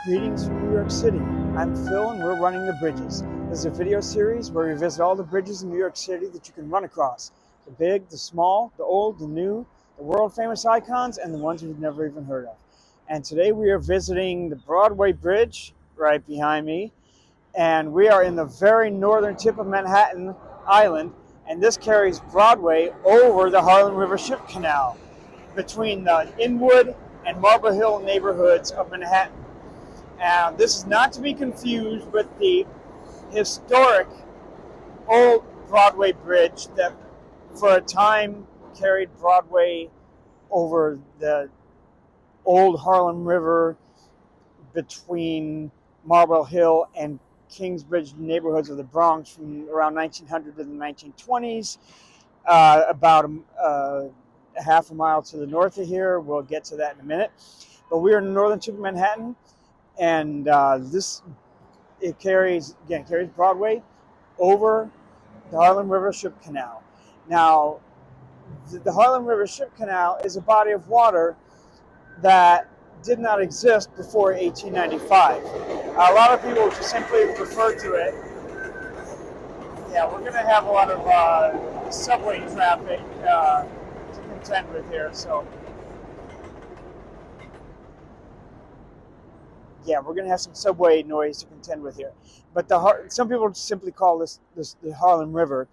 Greetings from New York City. I'm Phil and we're running the bridges. This is a video series where we visit all the bridges in New York City that you can run across. The big, the small, the old, the new, the world famous icons, and the ones you've never even heard of. And today we are visiting the Broadway Bridge right behind me. And we are in the very northern tip of Manhattan Island. And this carries Broadway over the Harlem River Ship Canal between the Inwood and Marble Hill neighborhoods of Manhattan. And this is not to be confused with the historic old Broadway Bridge that for a time carried Broadway over the old Harlem River between Marble Hill and Kingsbridge neighborhoods of the Bronx from around 1900 to the 1920s. About half a mile to the north of here. We'll get to that in a minute. But we are in the northern tip of Manhattan, and it carries Broadway over the Harlem River Ship Canal. Now, the Harlem River Ship Canal is a body of water that did not exist before 1895. A lot of people just simply refer to it. Yeah, we're going to have a lot of subway traffic to contend with here, so yeah, we're going to have some subway noise to contend with here. But some people simply call this the Harlem River,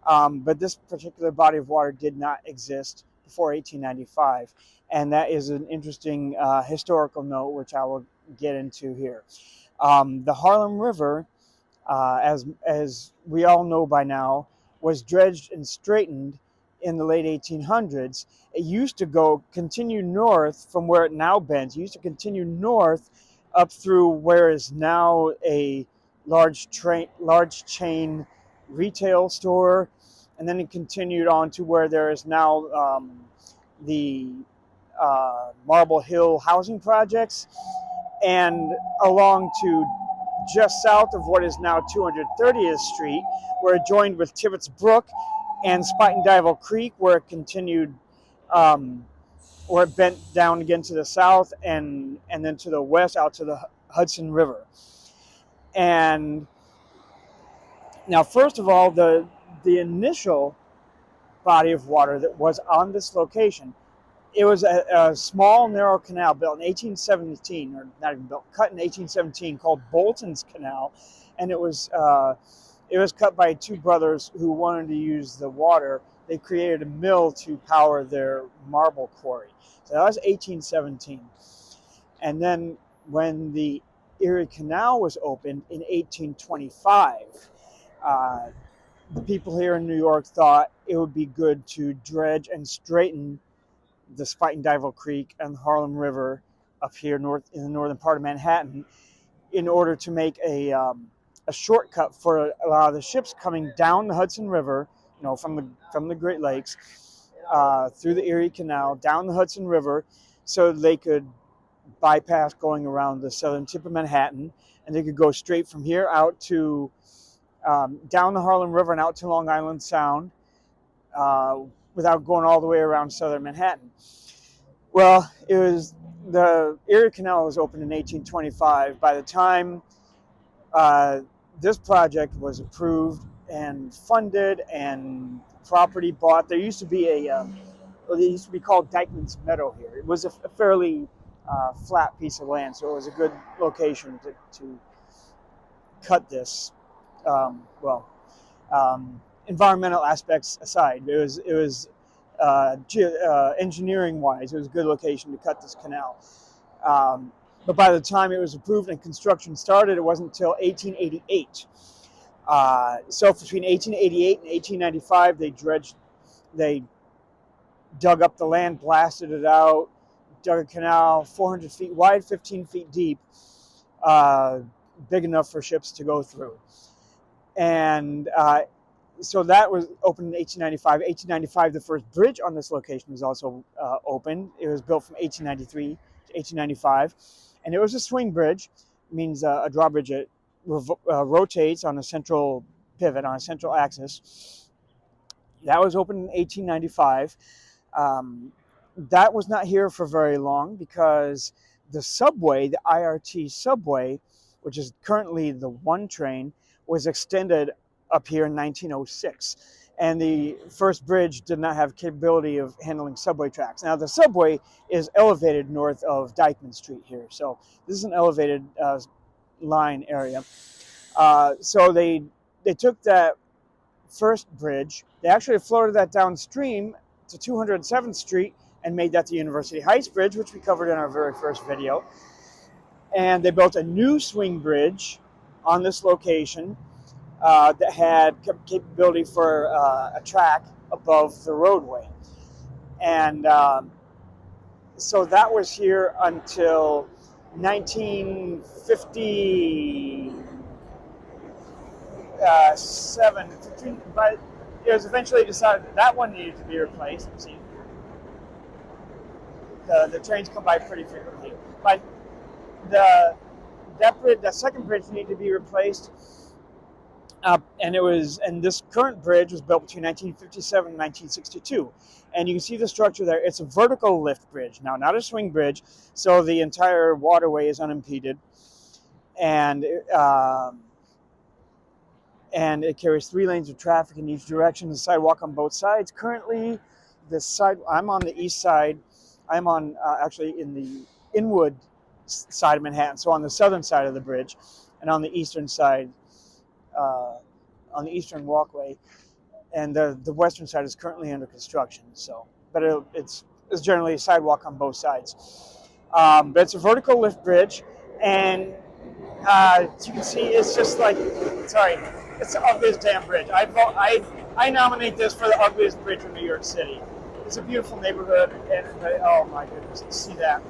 but this particular body of water did not exist before 1895, and that is an interesting historical note, which I will get into here. The Harlem River, as we all know by now, was dredged and straightened in the late 1800s. It used to continue north from where it now bends. It used to continue north up through where is now a large chain retail store, and then it continued on to where there is now the Marble Hill housing projects, and along to just south of what is now 230th Street, where it joined with Tibbetts Brook and Spuyten Duyvil Creek, where it continued, where it bent down again to the south and then to the west out to the Hudson River. And now, first of all, the initial body of water that was on this location, it was a small, narrow canal built in 1817, or not even built, cut in 1817, called Bolton's Canal, and it was cut by two brothers who wanted to use the water. They created a mill to power their marble quarry. So that was 1817. And then when the Erie Canal was opened in 1825, the people here in New York thought it would be good to dredge and straighten the Spuyten Duyvil Creek and the Harlem River up here in the northern part of Manhattan in order to make a shortcut for a lot of the ships coming down the Hudson River, from the Great Lakes, through the Erie Canal, down the Hudson River, so they could bypass going around the southern tip of Manhattan, and they could go straight from here out to down the Harlem River and out to Long Island Sound without going all the way around southern Manhattan. Well, the Erie Canal was opened in 1825. By the time this project was approved and funded and property bought, there used to be it used to be called Dykeman's Meadow here. It was a fairly flat piece of land, so it was a good location to cut this. Environmental aspects aside, it was engineering-wise, it was a good location to cut this canal. But by the time it was approved and construction started, it wasn't until 1888. So between 1888 and 1895, they dug up the land, blasted it out, dug a canal 400 feet wide, 15 feet deep, big enough for ships to go through. And so that was opened in 1895. 1895, the first bridge on this location was also opened. It was built from 1893 to 1895. And it was a swing bridge. It means a drawbridge that rotates on a central pivot, on a central axis. That was opened in 1895. That was not here for very long because the subway, the IRT subway, which is currently the 1 train, was extended up here in 1906. And the first bridge did not have capability of handling subway tracks. Now the subway is elevated north of Dyckman Street here. So this is an elevated line area. So they took that first bridge, they actually floated that downstream to 207th Street and made that the University Heights Bridge, which we covered in our very first video. And they built a new swing bridge on this location that had capability for a track above the roadway. And so that was here until 1957, but it was eventually decided that one needed to be replaced. See, the trains come by pretty frequently, but the second bridge needed to be replaced, and this current bridge was built between 1957 and 1962. And you can see the structure there. It's a vertical lift bridge now, not a swing bridge, so the entire waterway is unimpeded, and it carries 3 lanes of traffic in each direction. The sidewalk on both sides. Currently, I'm on the east side. I'm on actually in the Inwood side of Manhattan, so on the southern side of the bridge, and on the eastern side, on the eastern walkway, and the western side is currently under construction. So, but it's generally a sidewalk on both sides. But it's a vertical lift bridge, and as you can see, it's just like, sorry, it's the ugliest damn bridge. I nominate this for the ugliest bridge in New York City. It's a beautiful neighborhood, and oh my goodness, see that.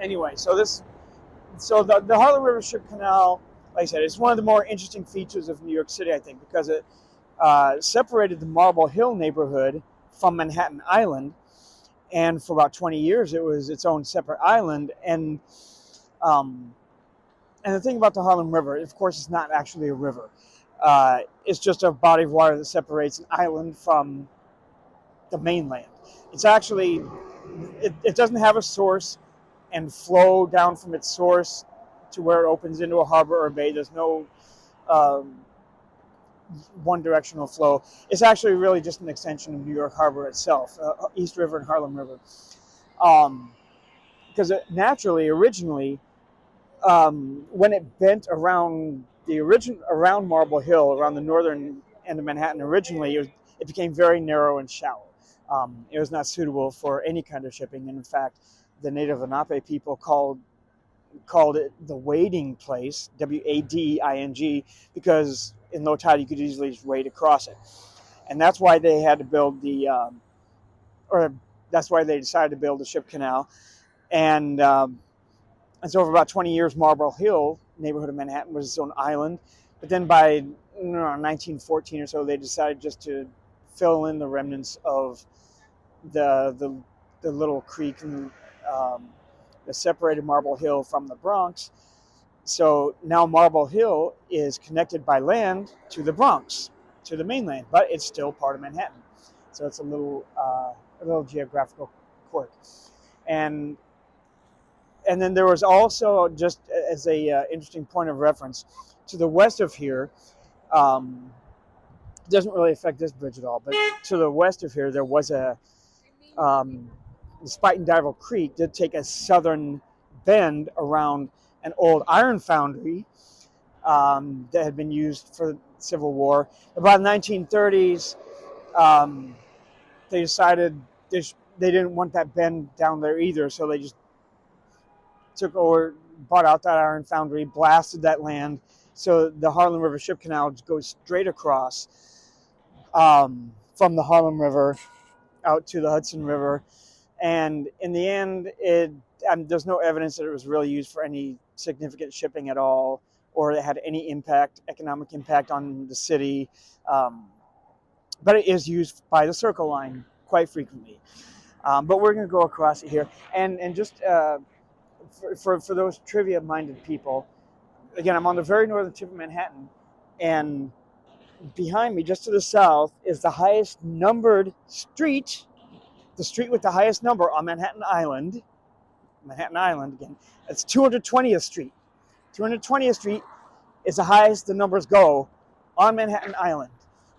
Anyway, so the Harlem River Ship Canal, like I said, it's one of the more interesting features of New York City, I think, because it separated the Marble Hill neighborhood from Manhattan Island, and for about 20 years it was its own separate island. And the thing about the Harlem River, of course, it's not actually a river. It's just a body of water that separates an island from the mainland. It's actually, it doesn't have a source and flow down from its source to where it opens into a harbor or a bay. There's no one-directional flow. It's actually really just an extension of New York Harbor itself, East River and Harlem River. Because naturally, originally, when it bent around around Marble Hill, around the northern end of Manhattan, originally it became very narrow and shallow. It was not suitable for any kind of shipping, and in fact, the native Lenape people called it the wading place, W-A-D-I-N-G, because in low tide you could easily just wade across it, and that's why they had to build that's why they decided to build the ship canal, and so for about 20 years, Marble Hill neighborhood of Manhattan was its own island, but then by 1914 or so, they decided just to fill in the remnants of the little creek and that separated Marble Hill from the Bronx. So now Marble Hill is connected by land to the Bronx, to the mainland, but it's still part of Manhattan. So it's a little geographical quirk. And then there was also, just as a interesting point of reference, to the west of here, it doesn't really affect this bridge at all, but to the west of here, there was the Spite and Dival Creek did take a southern bend around an old iron foundry that had been used for the Civil War. About the 1930s, they decided they didn't want that bend down there either, so they just bought out that iron foundry, blasted that land, so the Harlem River Ship Canal goes straight across from the Harlem River out to the Hudson River. And in the end, there's no evidence that it was really used for any significant shipping at all, or it had any economic impact on the city. But it is used by the Circle Line quite frequently. But we're going to go across it here. And just for those trivia-minded people, again, I'm on the very northern tip of Manhattan, and behind me, just to the south, is the highest numbered street the street with the highest number on Manhattan Island again, it's 220th Street. 220th Street is the highest the numbers go on Manhattan Island.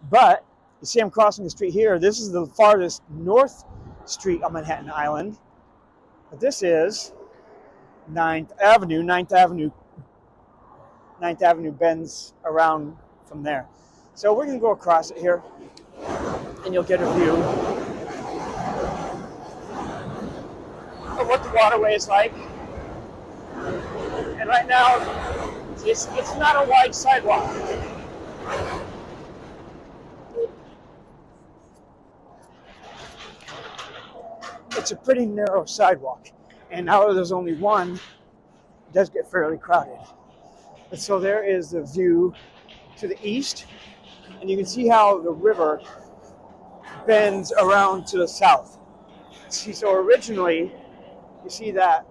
But you see I'm crossing the street here. This is the farthest north street on Manhattan Island. But this is 9th Avenue. 9th Avenue bends around from there. So we're going to go across it here, and you'll get a view of what the waterway is like. And right now, it's not a wide sidewalk. It's a pretty narrow sidewalk. And now there's only one, it does get fairly crowded. And so there is the view to the east, and you can see how the river bends around to the south. See, so originally, you see that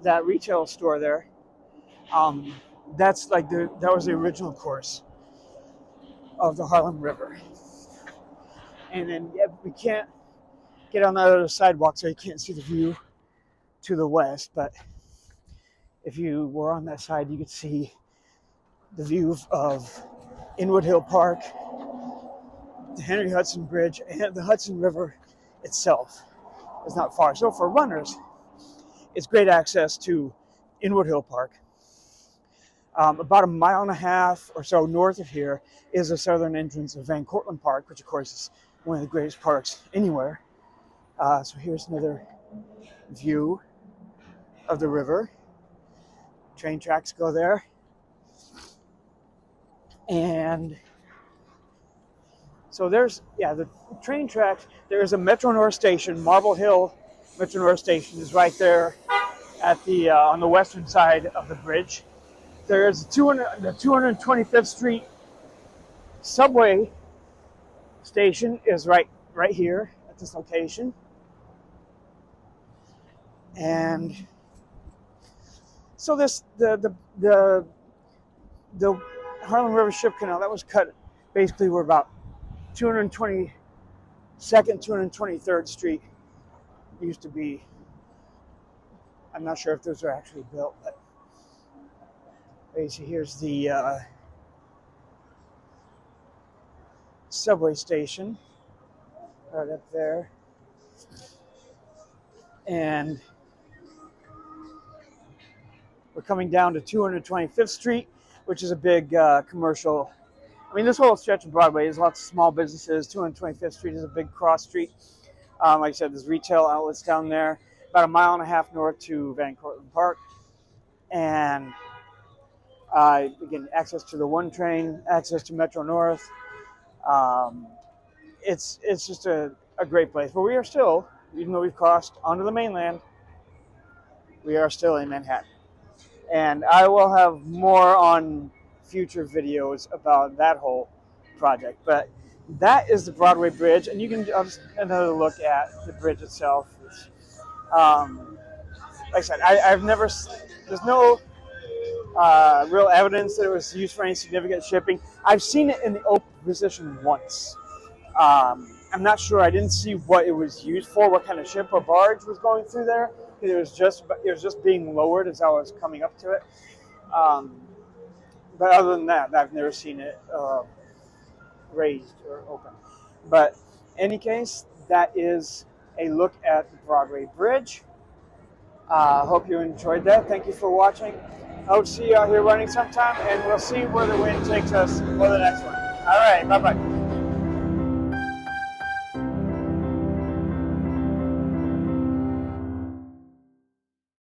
that retail store there. That's like that was the original course of the Harlem River. And then we can't get on that other sidewalk, so you can't see the view to the west. But if you were on that side, you could see the view of Inwood Hill Park, the Henry Hudson Bridge, and the Hudson River itself is not far. So for runners, it's great access to Inwood Hill Park. About a mile and a half or so north of here is the southern entrance of Van Cortlandt Park, which of course is one of the greatest parks anywhere. So here's another view of the river. Train tracks go there. And so there's, the train tracks. There's a Metro North station. Marble Hill Metro North station is right there at the on the western side of the bridge. There's the 225th Street subway station is right here at this location. And so the Harlem River Ship Canal that was cut basically were about 222nd, 223rd Street used to be. I'm not sure if those are actually built, but basically here's the subway station right up there. And we're coming down to 225th Street, which is a big commercial. I mean, this whole stretch of Broadway is lots of small businesses. 225th Street is a big cross street. Like I said, there's retail outlets down there, about a mile and a half north to Van Cortlandt Park. And again, access to the 1 train, access to Metro North. It's just a great place. But we are still, even though we've crossed onto the mainland, we are still in Manhattan. And I will have more on future videos about that whole project. But that is the Broadway Bridge, and you can just another look at the bridge itself. Like I said, I've never, there's no real evidence that it was used for any significant shipping. I've seen it in the open position once. I'm not sure. I didn't see what it was used for, what kind of ship or barge was going through there. It was just being lowered as I was coming up to it. But other than that, I've never seen it raised or open. But in any case, that is a look at the Broadway Bridge. Hope you enjoyed that. Thank you for watching. I hope to see you out here running sometime, and we'll see where the wind takes us for the next one. All right, bye-bye.